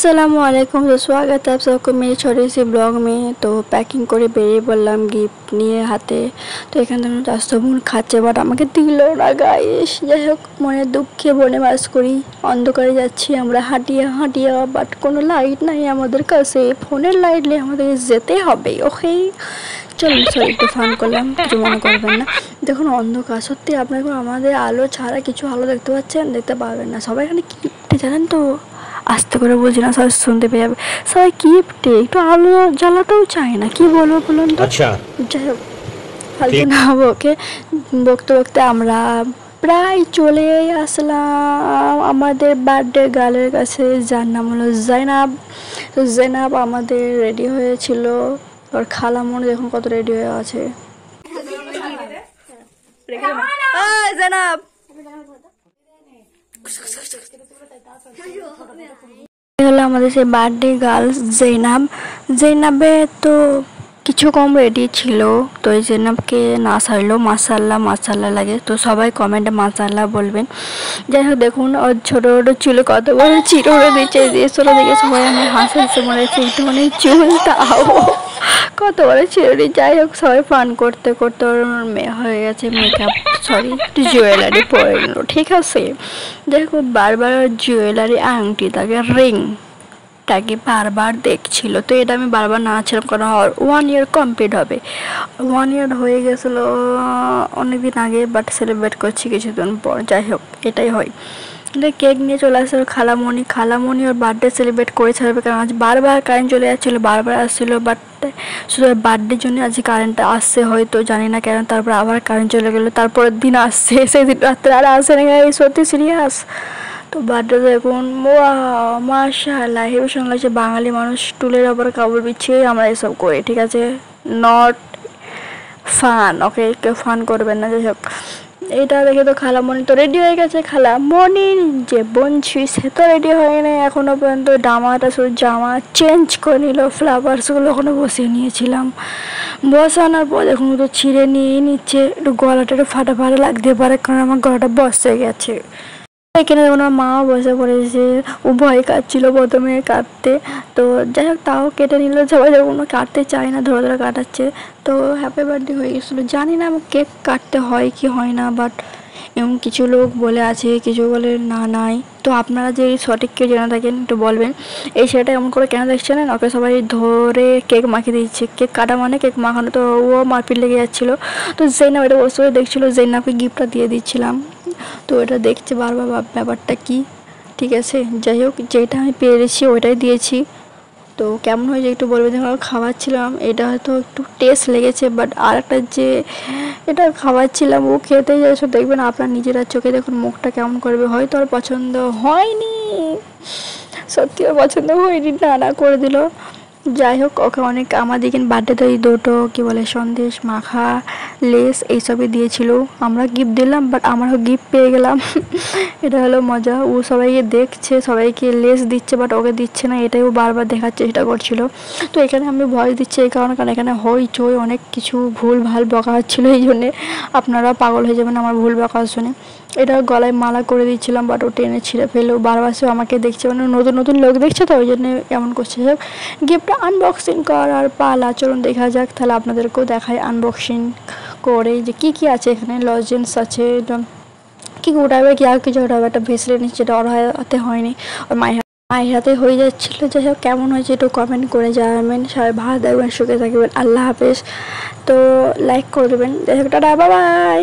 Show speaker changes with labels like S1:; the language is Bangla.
S1: अस्सलामुअलैकुम। तो स्वागत है आप सबको मेरी छोटी सी ब्लॉग में। तो पैकिंग করে বেরিয়ে বললাম গিফট নিয়ে হাতে। তো এখান থেকে রাস্তা বোন খাচ্ছে বাট আমাকে দিল না গাইস। যাই হোক মনে দুঃখে বনে বাস করি, অন্ধকারে যাচ্ছি আমরা হাঁটিয়ে হাঁটিয়ে, বাট কোনো লাইট নাই আমাদের কাছে, ফোনের লাইট নিয়ে আমাদের যেতে হবে। ওকে চলুন সরি একটু ফান করলাম, কিছু মনে করবেন না। দেখুন অন্ধকার, সত্যি আপনাকে আমাদের আলো ছাড়া কিছু আলো দেখতে পাচ্ছেন, দেখতে পাবেন না। সবাই এখানে গিফট জানেন তো, আস্তে করে বলছি না, সবাই শুনতে পেয়ে যাবে। সবাই গিফটে একটু আলো জ্বালাতেও চায় না, কি বলবো বলুন তো। আচ্ছা যাই হোক ফালতু না ওকে বকতে বকতে আমরা প্রায় চলে আসলাম আমাদের বার্থডে গার্লের কাছে, যার নাম হলো জৈনাব। তো জৈনাব আমাদের রেডি হয়েছিল, আর খালামণি দেখুন কত রেডি হয়ে আছে। জৈনাব হলো আমাদের সেই বার্থডে গার্ল জৈনাব। জৈনাবে তো কিছু কম রেডি ছিল, তো এই জৈনাবকে না সারলো মাশাআল্লাহ মাশাআল্লাহ লাগে। তো সবাই কমেন্টে মাশাআল্লাহ বলবেন। যাই হোক দেখুন ওর ছোটো ছোটো চুল কত বড় চিরোড়ে দিচ্ছে, দেশরা দেখে সবাই আমি হাসে হাসে মনে হচ্ছে একটু মানে চুলটাও কত বড় চিরোড়ি। যাই হোক সবাই ফান করতে করতে ওর মেয়ে হয়ে গেছে মেকআপ, সরি একটু জুয়েলারি পরে নিল, ঠিক আছে। দেখো বারবার জুয়েলারি আংটি তাকে রিংটাকে বারবার দেখছিল, তো এটা আমি বারবার নাচ্ছিলাম কারণ 1 ইয়ার কমপ্লিট হবে। 1 ইয়ার হয়ে গেছিলো অনেকদিন আগে, বাট সেলিব্রেট করছি কিছুদিন পর। যাই হোক এটাই হয়। কেক নিয়ে চলে আসছে খালামণি ওর বার্থডে সেলিব্রেট করে ছাড়বে, কারণ আজ বারবার কারেন্ট চলে যাচ্ছিলো, বারবার আসছিলো। বাট শুধু বার্থডের জন্য আজ কারেন্টটা আসছে হয়তো, জানি না কেন। তারপর আবার কারেন্ট চলে গেলো, তারপরের দিন আসছে, সেই দিন রাত্রে আর আসে না, সত্যি সিরিয়াস। তো বার্থডে দেখুন মাশাআল্লাহ হেবি সুন্দর লাগছে। বাঙালি মানুষ টুলের ওপর কাপড় বিছিয়ে আমরা এসব করি, ঠিক আছে, নট ফান, ওকে কেউ ফান করবেন না। যাই হোক এটা দেখে তো খালামণি তো রেডি হয়ে গেছে, খালামণির যে বঞ্চি সে তো রেডি হয় না এখনও পর্যন্ত। জামাটা শুধু জামা চেঞ্জ করে নিল, ফ্লাওয়ার্সগুলো ওখানে বসিয়ে নিয়েছিলাম, বসানোর পর দেখুন তো ছিঁড়ে নিয়ে নিচ্ছে। একটু গলাটা একটু ফাটা ফাটা লাগতে পারে কারণ আমার গলাটা বসে গেছে। এখানে দেখুন আমার মাও বসে পড়েছে, ও ভয় কাটছিল প্রথমে কাটতে, তো যাই হোক তাও কেটে নিল। সবাই দেখুন কাটতে চায় না, ধরে ধরে কাটাচ্ছে। তো হ্যাপি বার্থডে হয়ে গেছিলো, জানি না কেক কাটতে হয় কি হয় না, বাট এমন কিছু লোক বলে আছে, কিছু বলে না নাই। তো আপনারা যে সঠিক কেউ জেনে থাকেন একটু বলবেন। এই সেটা এমন করে কেন দেখছেন, ওকে সবাই ধরে কেক মাখিয়ে দিচ্ছে, কেক কাটা মানে কেক মাখানো, তো ও মারপিট লেগে যাচ্ছিলো। তো জৈনাব এটা বসে দেখছিলো, জৈনাবকে গিফটটা দিয়ে দিচ্ছিলাম। তো এটা দেখছে বারবার ব্যাপারটা কি, ঠিক আছে। যাই হোক যেটা আমি পেরেছি ওইটাই দিয়েছি। তো কেমন হয়েছে একটু বলবে, যখন খাওয়াচ্ছিলাম এটা হয়তো একটু টেস্ট লেগেছে, বাট আর একটা যে এটা খাওয়াচ্ছিলাম ও খেতে যাচ্ছে, দেখবেন আপনার নিজেরা চোখে দেখুন মুখটা কেমন করবে। হয়তো আর পছন্দ হয়নি, সত্যি ওর পছন্দ হয়নি, না করে দিল। যাই হোক ওকে অনেক আমাদের এখানে বার্থডেতে ওই দুটো কী বলে সন্দেশ মাখা লেস এইসবই দিয়েছিল, আমরা গিফট দিলাম, বাট আমরাও গিফট পেয়ে গেলাম এটা হলো মজা। ও সবাইকে দেখছে, সবাইকে লেস দিচ্ছে, বাট ওকে দিচ্ছে না, এটাই ও বারবার দেখার চেষ্টা করছিল। তো এখানে আমি ভয় দিচ্ছি এই কারণে, কারণ এখানে হইচই অনেক কিছু ভুল ভাল বকা হচ্ছিলো, এই জন্যে আপনারা পাগল হয়ে যাবেন আমার ভুল বকা শুনে। এটা গলায় মালা করে দিচ্ছিলাম, বাট ও টেনে ছিঁড়ে ফেলেও বারবার সে আমাকে দেখছে, মানে নতুন নতুন লোক দেখছে, তো ওই জন্য এমন করছে। যাক গিফটটা আনবক্সিং করার পালা, চলুন দেখা যাক। তাহলে আপনাদেরকেও দেখায় আনবক্সিং করে যে কী কী আছে এখানে। লজেন্স আছে, কী উঠাবে কি আর কিছু উঠাবে, একটা ভেসলে নিচ্ছে, যেটা ওর হাতে হয়নি, ওর মায়ের হাতে হয়ে যাচ্ছিলো। যাই হোক কেমন হয়েছে একটু কমেন্ট করে জানাবেন। সবাই ভালো থাকবেন, সুখে থাকবেন, আল্লাহ হাফেজ। তো লাইক করে দেবেন। যাই হোক টাটা বাই বাই।